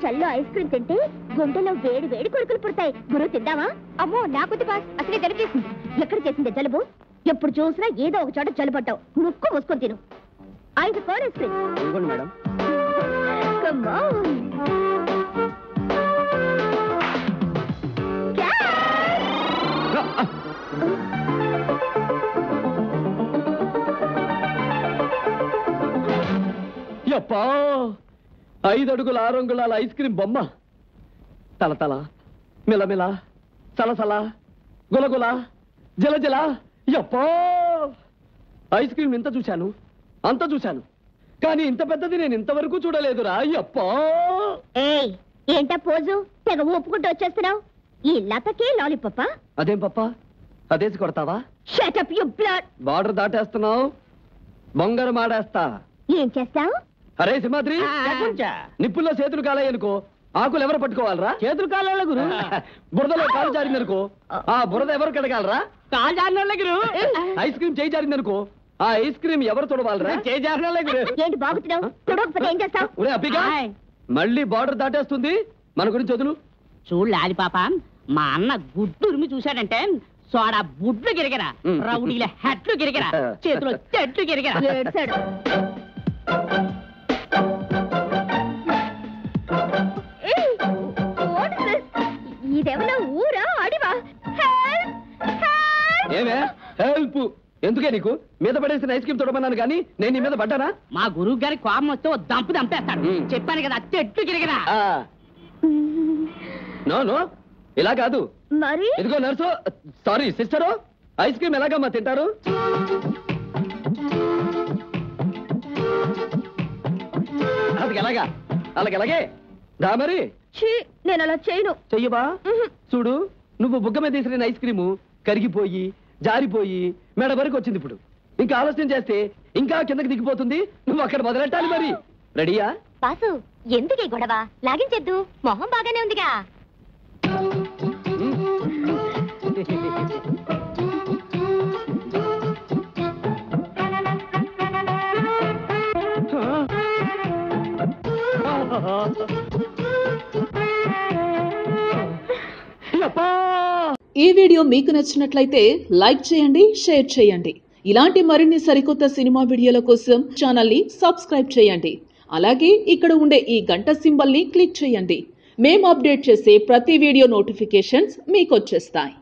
చల్లో ice cream తింటే గుండెలో వేడి వేడి కొడుకులు పుడతాయి. గురువు తిందామా? అమ్మో నాకొద్దు బాస్, అసలే జలుబు చేసింది. ఎక్కడ చేసింది జలుబు? ఎప్పుడు చూసినా ఏదో ఒక చోట జలుబట్టావు. ముక్కు మూసుకొని తిను. 5 cone ice cream madam. Come on. యప్పా 5 అడుగుల 6 అంగుళాల ఐస్ క్రీమ్ బొమ్మ. తలతల మిలమిల సలసల గులగుల జలజల. యప్పా ఐస్ క్రీమ్ ఇంత చూశాను, అంత చూశాను, కానీ ఇంత పెద్దది నేను ఇంతవరకు చూడలేదురా. యప్పా ఏయ్ ఏంటా పోజు? తెగ ఒప్పుకుంటూ వచ్చేస్తున్నావు. ఈ లతకే లాలీపప్పా? అదేం పప్ప అదేసి కొడతావా? Shut up you blood. Border దాటేస్తున్నావు, బొంగరం ఆడేస్తా. ఏం చేస్తావు? అరే సింహాద్రి, నిప్పుల్లో చేతులు కాలేయనుకో ఆకులు ఎవరు పట్టుకోవాలరా? చేతులు కాళ్ళ గురు. బురదలో కాలు జారిందనుకో ఆ బురద ఎవరు కడగాలరా? కాలు జారిన గురు. ఐస్ క్రీమ్ చేయి జారిందనుకో ఆ ఐస్ క్రీమ్ ఎవరు తొడవాలరా? చేయి జారిన గురు. ఏంటి బాగుతున్నావు? తొడవకపోతే ఏం చేస్తావు? ఒరే అబ్బిగా, మళ్ళీ బార్డర్ దాటేస్తుంది. మన గురించి వదులు. చూడు లాలి పాప, మా అన్న గుడ్డు ఉరిమి చూశాడంటే సోడా బుడ్లు గిరిగరా, రౌడీల హెట్లు గిరిగరా, చేతిలో చెట్లు గిరిగరా. ఏడ్చాడు. ఏయ్, what is this? ఇదేమన్నా ఊరా అడివా? ఏమే హెల్ప్ ఎందుకే నీకు? మీద పడేసిన ఐస్ క్రీమ్ తొడమన్నాను కానీ నేను నీ మీద పడ్డానా? మా గురువు గారి కోపం వస్తే ఓ దంపు దంపేస్తాడు. చెప్పాను కదా చెట్లు గిరిగరా. నో నో ఇలా కాదు. మరి ఇదిగో nurse, sorry sister, ice cream ఎలాగమ్మా తింటారు? అది ఎలాగా? అలాగే దా మరి. నేను అలా చేయను. చెయ్యబా. చూడు, నువ్వు బుగ్గ మీద తీసిన ఐస్ క్రీము కరిగిపోయి జారిపోయి మెడ వరకు వచ్చింది. ఇప్పుడు ఇంకా ఆలస్యం చేస్తే ఇంకా కిందకి దిగిపోతుంది. నువ్వు అక్కడ మొదలెట్టాలి మరి. రెడీయా? బాసు ఎందుకే గొడవ? లాగించేద్దు, మొహం బాగానే ఉందిగా. ఈ వీడియో మీకు నచ్చినట్లయితే లైక్ చేయండి, షేర్ చేయండి. ఇలాంటి మరిన్ని సరికొత్త సినిమా వీడియోల కోసం ఛానల్ ని సబ్స్క్రైబ్ చేయండి. అలాగే ఇక్కడ ఉండే ఈ గంట సింబల్ ని క్లిక్ చేయండి. మేము అప్డేట్ చేసే ప్రతి వీడియో నోటిఫికేషన్స్ మీకు వచ్చేస్తాయి.